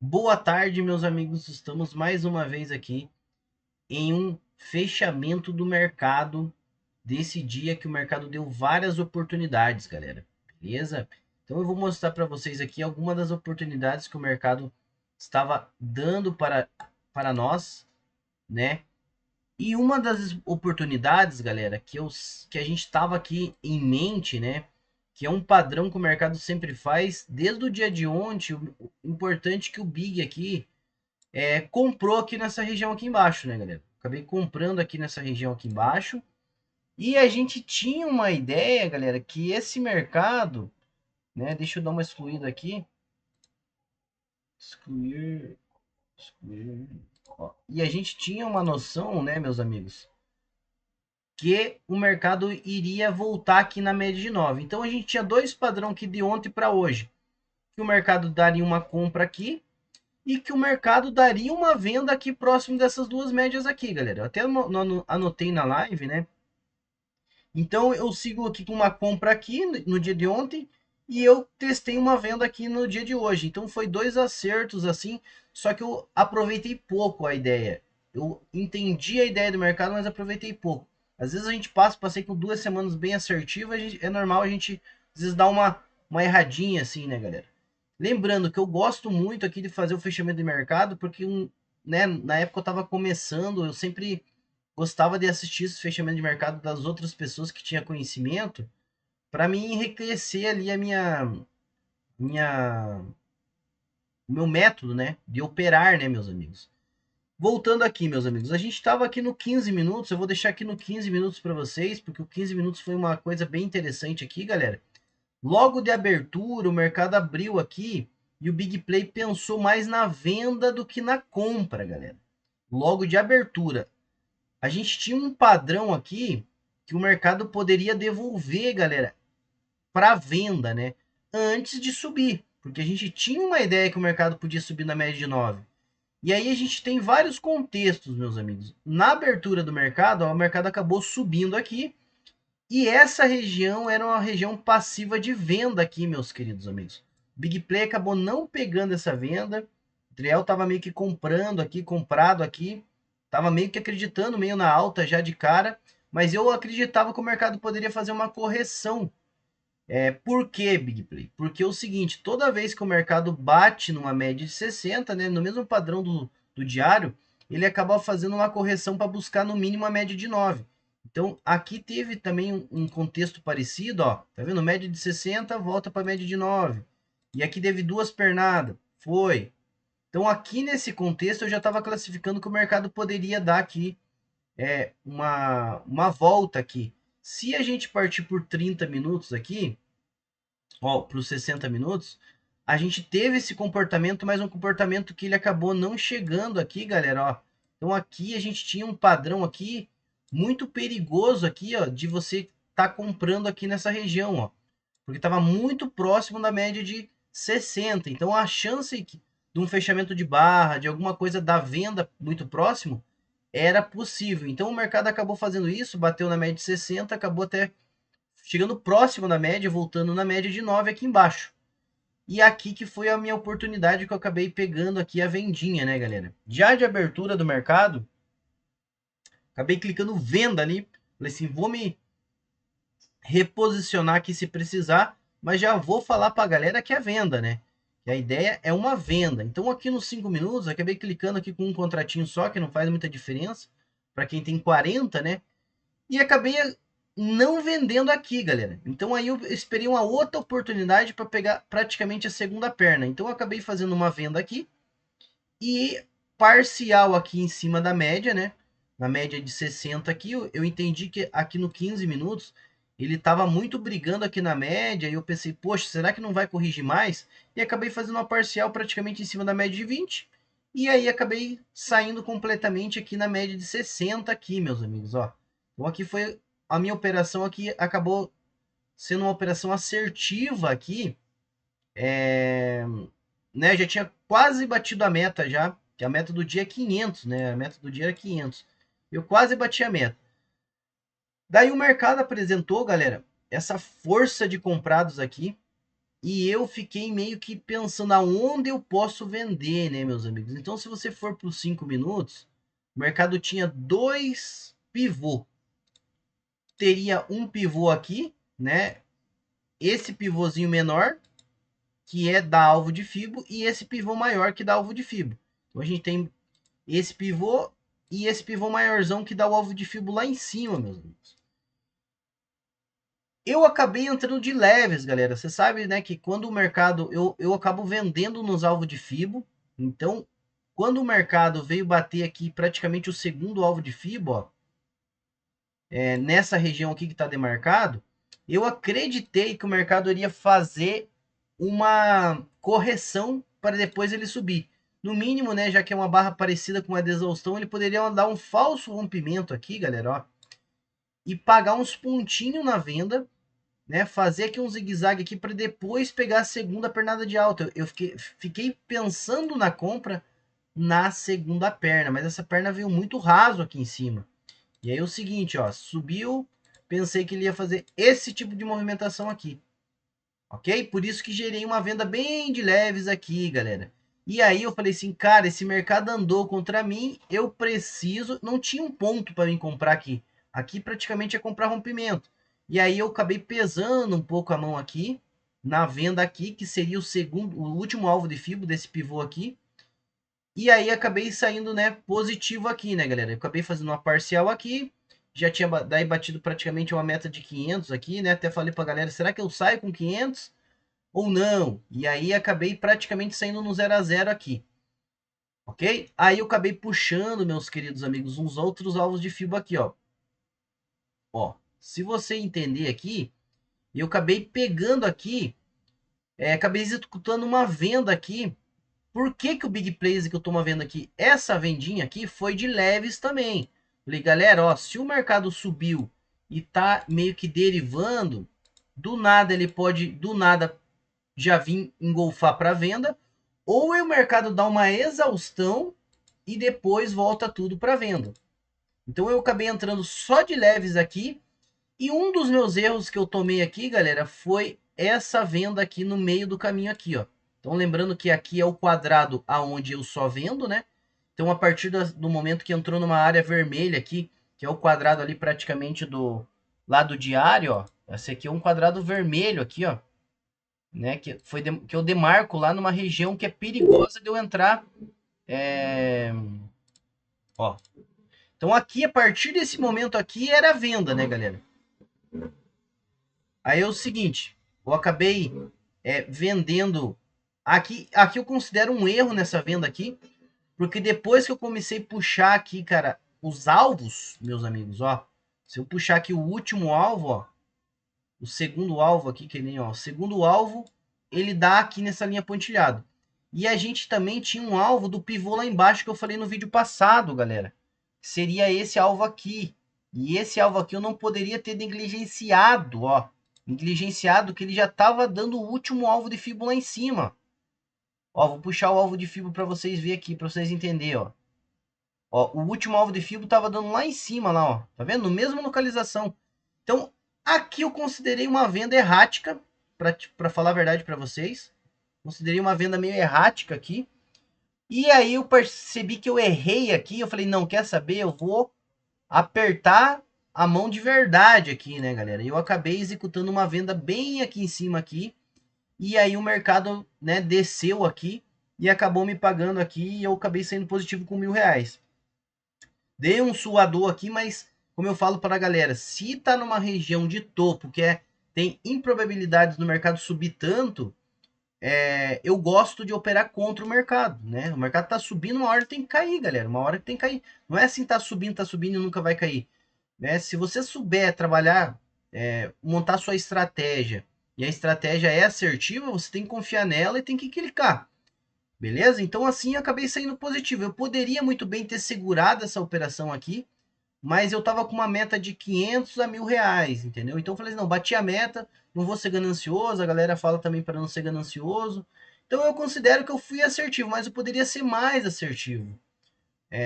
Boa tarde, meus amigos. Estamos mais uma vez aqui em um fechamento do mercado desse dia que o mercado deu várias oportunidades, galera. Beleza? Então eu vou mostrar para vocês aqui algumas das oportunidades que o mercado estava dando para nós, né? E uma das oportunidades, galera, que a gente estava aqui em mente, né? Que é um padrão que o mercado sempre faz desde o dia de ontem. O importante é que o Big aqui comprou aqui nessa região aqui embaixo, né, galera? Acabei comprando aqui nessa região aqui embaixo. E a gente tinha uma ideia, galera, que esse mercado, né? Deixa eu dar uma excluída aqui. Excluir, excluir. Ó. E a gente tinha uma noção, né, meus amigos, que o mercado iria voltar aqui na média de 9. Então a gente tinha dois padrões aqui de ontem para hoje. Que o mercado daria uma compra aqui e que o mercado daria uma venda aqui próximo dessas duas médias aqui, galera. Eu até anotei na live, né? Então eu sigo aqui com uma compra aqui no dia de ontem e eu testei uma venda aqui no dia de hoje. Então foi dois acertos assim, só que eu aproveitei pouco a ideia. Eu entendi a ideia do mercado, mas aproveitei pouco. Às vezes a gente passei com 2 semanas bem assertivas, é normal a gente às vezes dar uma erradinha assim, né, galera? Lembrando que eu gosto muito aqui de fazer o fechamento de mercado, porque né, na época eu estava começando, eu sempre gostava de assistir esse fechamento de mercado das outras pessoas que tinham conhecimento, para mim enriquecer ali minha o meu método, né, de operar, né, meus amigos. Voltando aqui, meus amigos, a gente estava aqui no 15 minutos, eu vou deixar aqui no 15 minutos para vocês, porque o 15 minutos foi uma coisa bem interessante aqui, galera. Logo de abertura, o mercado abriu aqui e o Big Play pensou mais na venda do que na compra, galera. Logo de abertura. A gente tinha um padrão aqui que o mercado poderia devolver, galera, para venda, né? Antes de subir. Porque a gente tinha uma ideia que o mercado podia subir na média de 9. E aí a gente tem vários contextos, meus amigos. Na abertura do mercado, ó, o mercado acabou subindo aqui. E essa região era uma região passiva de venda aqui, meus queridos amigos. Big Play acabou não pegando essa venda. O Triel estava meio que comprando aqui, comprado aqui. Estava meio que acreditando, meio na alta já de cara. Mas eu acreditava que o mercado poderia fazer uma correção. Por que, Big Play? Porque é o seguinte, toda vez que o mercado bate numa média de 60, né, no mesmo padrão do diário, ele acaba fazendo uma correção para buscar no mínimo a média de 9. Então, aqui teve também um contexto parecido, ó, tá vendo? Média de 60 volta para média de 9. E aqui teve duas pernadas, foi. Então, aqui nesse contexto, eu já estava classificando que o mercado poderia dar aqui uma volta aqui. Se a gente partir por 30 minutos aqui, para os 60 minutos, a gente teve esse comportamento, mas um comportamento que ele acabou não chegando aqui, galera, ó. Então aqui a gente tinha um padrão aqui muito perigoso aqui, ó, de você estar comprando aqui nessa região, ó, porque estava muito próximo da média de 60. Então a chance de um fechamento de barra, de alguma coisa da venda muito próximo, era possível. Então o mercado acabou fazendo isso, bateu na média de 60, acabou até chegando próximo da média, voltando na média de 9 aqui embaixo. E aqui que foi a minha oportunidade que eu acabei pegando aqui a vendinha, né, galera? Já de abertura do mercado, acabei clicando venda ali. Falei assim, vou me reposicionar aqui se precisar, mas já vou falar para a galera que é venda, né? Que a ideia é uma venda. Então aqui nos 5 minutos, acabei clicando aqui com um contratinho só, que não faz muita diferença. Para quem tem 40, né? E acabei não vendendo aqui, galera. Então aí eu esperei uma outra oportunidade para pegar praticamente a segunda perna. Então eu acabei fazendo uma venda aqui e parcial aqui em cima da média, né? Na média de 60 aqui, eu entendi que aqui no 15 minutos ele estava muito brigando aqui na média e eu pensei, poxa, será que não vai corrigir mais? E acabei fazendo uma parcial praticamente em cima da média de 20 e aí acabei saindo completamente aqui na média de 60 aqui, meus amigos, ó. Então aqui foi a minha operação aqui, acabou sendo uma operação assertiva aqui, né? Já tinha quase batido a meta já, que a meta do dia é 500, né? A meta do dia era 500. Eu quase bati a meta. Daí o mercado apresentou, galera, essa força de comprados aqui. E eu fiquei meio que pensando aonde eu posso vender, né, meus amigos? Então, se você for para os 5 minutos, o mercado tinha dois pivô. Teria um pivô aqui, né? Esse pivôzinho menor, que é da alvo de Fibo, e esse pivô maior que dá alvo de Fibo. Então, a gente tem esse pivô e esse pivô maiorzão que dá o alvo de Fibo lá em cima, meus amigos. Eu acabei entrando de leves, galera. Você sabe, né, que quando o mercado... Eu acabo vendendo nos alvos de Fibo. Então, quando o mercado veio bater aqui praticamente o segundo alvo de Fibo, ó, nessa região aqui que está demarcado, eu acreditei que o mercado iria fazer uma correção para depois ele subir. No mínimo, né, já que é uma barra parecida com uma de exaustão, ele poderia dar um falso rompimento aqui, galera, ó, e pagar uns pontinhos na venda, né, fazer aqui um zigue-zague aqui para depois pegar a segunda pernada de alta. Eu fiquei pensando na compra na segunda perna, mas essa perna veio muito raso aqui em cima. E aí é o seguinte, ó, subiu, pensei que ele ia fazer esse tipo de movimentação aqui, ok? Por isso que gerei uma venda bem de leves aqui, galera. E aí eu falei assim, cara, esse mercado andou contra mim, eu preciso... Não tinha um ponto para mim comprar aqui. Aqui praticamente é comprar rompimento. E aí eu acabei pesando um pouco a mão aqui, na venda aqui, que seria o segundo, o último alvo de Fibo desse pivô aqui. E aí acabei saindo, né, positivo aqui, né, galera? Eu acabei fazendo uma parcial aqui, já tinha daí batido praticamente uma meta de 500 aqui, né? Até falei pra galera, será que eu saio com 500 ou não? E aí acabei praticamente saindo no 0 a 0 aqui, ok? Aí eu acabei puxando, meus queridos amigos, uns outros alvos de FIBA aqui, ó. Ó, se você entender aqui, eu acabei pegando aqui, acabei executando uma venda aqui. Por que, que o Big Plays que eu tô vendo aqui, essa vendinha aqui foi de leves também. Falei, galera, ó, se o mercado subiu e tá meio que derivando, do nada ele pode, do nada, já vir engolfar para venda, ou o mercado dá uma exaustão e depois volta tudo para venda. Então eu acabei entrando só de leves aqui, e um dos meus erros que eu tomei aqui, galera, foi essa venda aqui no meio do caminho aqui, ó. Então lembrando que aqui é o quadrado aonde eu só vendo, né? Então a partir do momento que entrou numa área vermelha aqui, que é o quadrado ali praticamente do lado diário, ó. Esse aqui é um quadrado vermelho aqui, ó, né? Que eu demarco lá numa região que é perigosa de eu entrar. Ó. Então aqui, a partir desse momento aqui, era venda, né, galera? Aí é o seguinte, eu acabei vendendo. Aqui eu considero um erro nessa venda aqui, porque depois que eu comecei a puxar aqui, cara, os alvos, meus amigos, ó. Se eu puxar aqui o último alvo, ó, o segundo alvo aqui, que nem, ó, o segundo alvo, ele dá aqui nessa linha pontilhada. E a gente também tinha um alvo do pivô lá embaixo que eu falei no vídeo passado, galera. Seria esse alvo aqui. E esse alvo aqui eu não poderia ter negligenciado, ó. Negligenciado que ele já estava dando o último alvo de fibra lá em cima. Ó, vou puxar o alvo de fibra para vocês verem aqui, para vocês entenderem, ó. Ó, o último alvo de fibra estava dando lá em cima, lá, ó. Tá vendo? Mesma localização. Então, aqui eu considerei uma venda errática, para falar a verdade para vocês. Considerei uma venda meio errática aqui. E aí eu percebi que eu errei aqui. Eu falei, não, quer saber? Eu vou apertar a mão de verdade aqui, né, galera? E eu acabei executando uma venda bem aqui em cima aqui. E aí o mercado, né, desceu aqui e acabou me pagando aqui. E eu acabei saindo positivo com R$ 1.000. Dei um suador aqui, mas como eu falo para a galera, se tá numa região de topo que tem improbabilidades no mercado subir tanto, eu gosto de operar contra o mercado, né? O mercado tá subindo, uma hora tem que cair, galera. Uma hora tem que cair. Não é assim, tá subindo e nunca vai cair. Né? Se você souber trabalhar, montar sua estratégia, e a estratégia é assertiva, você tem que confiar nela e tem que clicar. Beleza? Então assim eu acabei saindo positivo. Eu poderia muito bem ter segurado essa operação aqui, mas eu tava com uma meta de 500 a R$ 1.000, entendeu? Então eu falei, não, bati a meta, não vou ser ganancioso, a galera fala também para não ser ganancioso. Então eu considero que eu fui assertivo, mas eu poderia ser mais assertivo.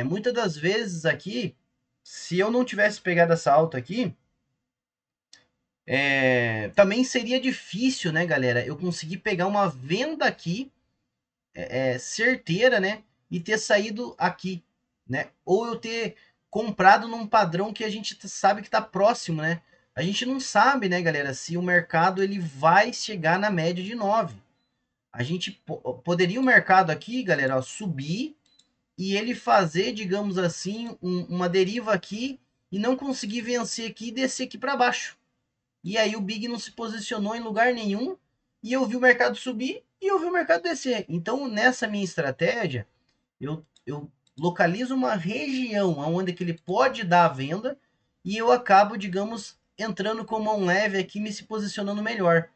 Muitas das vezes aqui, se eu não tivesse pegado essa alta aqui, Também seria difícil, né, galera, eu conseguir pegar uma venda aqui certeira, né, e ter saído aqui, né, ou eu ter comprado num padrão que a gente sabe que está próximo, né. A gente não sabe, né, galera, se o mercado ele vai chegar na média de 9. A gente poderia o mercado aqui, galera, ó, subir e ele fazer, digamos assim, uma deriva aqui e não conseguir vencer aqui e descer aqui para baixo. E aí o Big não se posicionou em lugar nenhum e eu vi o mercado subir e eu vi o mercado descer. Então, nessa minha estratégia, eu localizo uma região onde que ele pode dar a venda e eu acabo, digamos, entrando com mão leve aqui, me se posicionando melhor,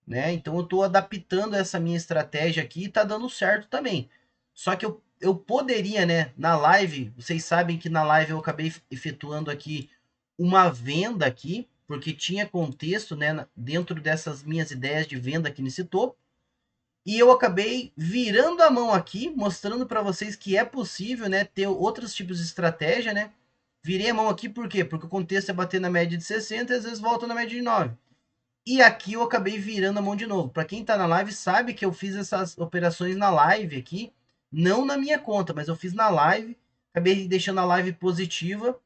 né? Então eu estou adaptando essa minha estratégia aqui e está dando certo também. Só que eu poderia, né, na live, vocês sabem que na live eu acabei efetuando aqui uma venda aqui, porque tinha contexto, né, dentro dessas minhas ideias de venda aqui nesse topo. E eu acabei virando a mão aqui, mostrando para vocês que é possível, né, ter outros tipos de estratégia, né? Virei a mão aqui por quê? Porque o contexto é bater na média de 60 e às vezes volta na média de 9. E aqui eu acabei virando a mão de novo. Para quem está na live sabe que eu fiz essas operações na live aqui, não na minha conta, mas eu fiz na live, acabei deixando a live positiva,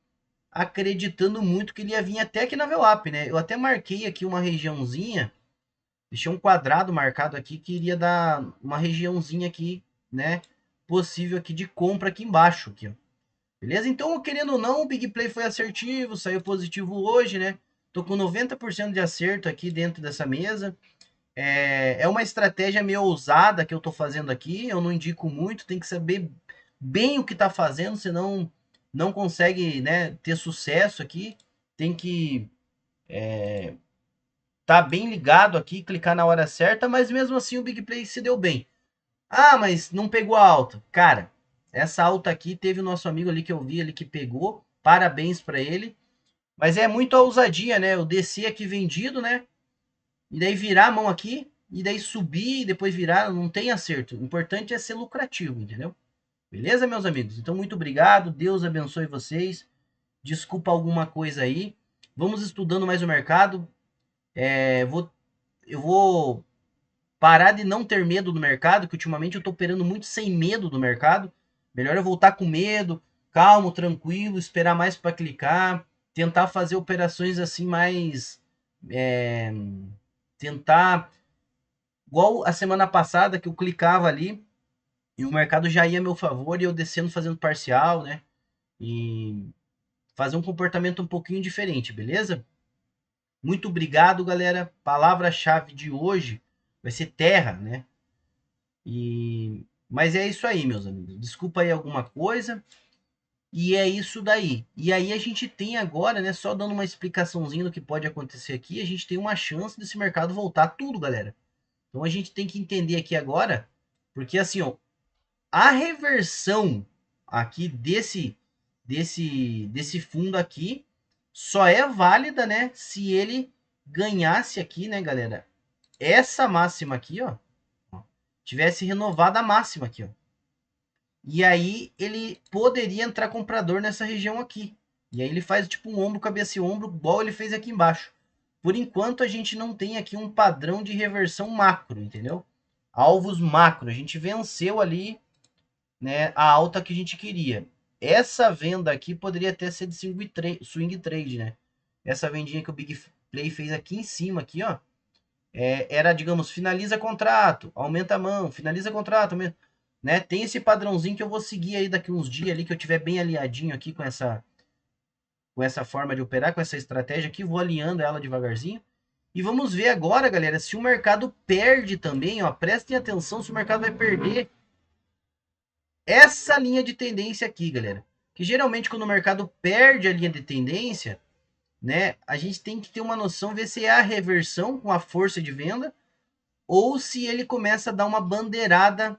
acreditando muito que ele ia vir até aqui na VWAP, né? Eu até marquei aqui uma regiãozinha, deixei um quadrado marcado aqui que iria dar uma regiãozinha aqui, né? Possível aqui de compra aqui embaixo, aqui, ó. Beleza? Então, querendo ou não, o Big Play foi assertivo, saiu positivo hoje, né? Tô com 90% de acerto aqui dentro dessa mesa. É uma estratégia meio ousada que eu tô fazendo aqui. Eu não indico muito, tem que saber bem o que tá fazendo, senão não consegue, né, ter sucesso aqui. Tem que tá bem ligado aqui, clicar na hora certa, mas mesmo assim o Big Play se deu bem. Ah, mas não pegou a alta. Cara, essa alta aqui teve o nosso amigo ali que eu vi ali que pegou. Parabéns para ele. Mas é muito ousadia, né? Eu descer aqui vendido, né? E daí virar a mão aqui, e daí subir e depois virar, não tem acerto. O importante é ser lucrativo, entendeu? Beleza, meus amigos? Então, muito obrigado. Deus abençoe vocês. Desculpa alguma coisa aí. Vamos estudando mais o mercado. Eu vou parar de não ter medo do mercado, que ultimamente eu estou operando muito sem medo do mercado. Melhor eu voltar com medo, calmo, tranquilo, esperar mais para clicar, tentar fazer operações assim mais. É, tentar. Igual a semana passada que eu clicava ali e o mercado já ia a meu favor e eu descendo fazendo parcial, né? E fazer um comportamento um pouquinho diferente, beleza? Muito obrigado, galera. Palavra-chave de hoje vai ser terra, né? Mas é isso aí, meus amigos. Desculpa aí alguma coisa. E é isso daí. E aí a gente tem agora, né? Só dando uma explicaçãozinha do que pode acontecer aqui, a gente tem uma chance desse mercado voltar tudo, galera. Então a gente tem que entender aqui agora, porque assim, ó, a reversão aqui desse fundo aqui só é válida, né, se ele ganhasse aqui, né, galera, essa máxima aqui, ó, tivesse renovado a máxima aqui, ó. E aí ele poderia entrar comprador nessa região aqui. E aí ele faz tipo um ombro, cabeça e ombro, igual ele fez aqui embaixo. Por enquanto a gente não tem aqui um padrão de reversão macro, entendeu? Alvos macro. A gente venceu ali, né, a alta que a gente queria. Essa venda aqui poderia até ser de swing trade, né? Essa vendinha que o Big Play fez aqui em cima, aqui, ó, era, digamos, finaliza contrato, aumenta a mão, finaliza contrato, né? Tem esse padrãozinho que eu vou seguir aí daqui uns dias ali que eu tiver bem alinhadinho aqui com essa forma de operar, com essa estratégia aqui, vou alinhando ela devagarzinho. E vamos ver agora, galera, se o mercado perde também, ó, prestem atenção se o mercado vai perder essa linha de tendência aqui, galera. Que geralmente quando o mercado perde a linha de tendência, né, a gente tem que ter uma noção, ver se é a reversão com a força de venda ou se ele começa a dar uma bandeirada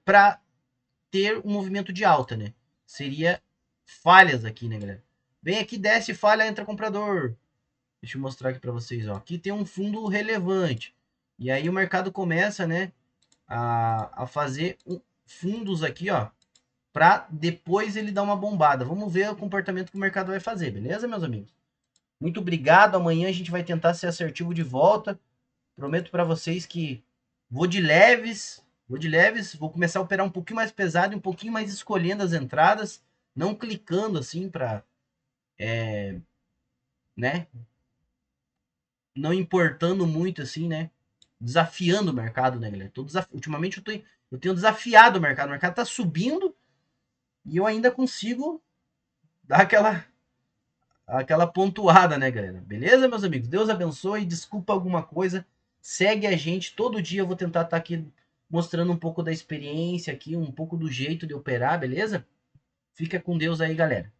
para ter um movimento de alta, né? Seria falhas aqui, né, galera? Vem aqui, desce, falha, entra comprador. Deixa eu mostrar aqui para vocês, ó. Aqui tem um fundo relevante. E aí o mercado começa, né, a fazer fundos aqui, ó, para depois ele dar uma bombada. Vamos ver o comportamento que o mercado vai fazer, beleza, meus amigos? Muito obrigado. Amanhã a gente vai tentar ser assertivo de volta. Prometo para vocês que vou de leves, vou começar a operar um pouquinho mais pesado e um pouquinho mais escolhendo as entradas, não clicando assim para, né, não importando muito assim, né, desafiando o mercado, né, galera? Ultimamente eu tenho desafiado o mercado tá subindo e eu ainda consigo dar aquela pontuada, né, galera? Beleza, meus amigos? Deus abençoe. Desculpa alguma coisa. Segue a gente. Todo dia eu vou tentar estar aqui mostrando um pouco da experiência aqui, um pouco do jeito de operar, beleza? Fica com Deus aí, galera.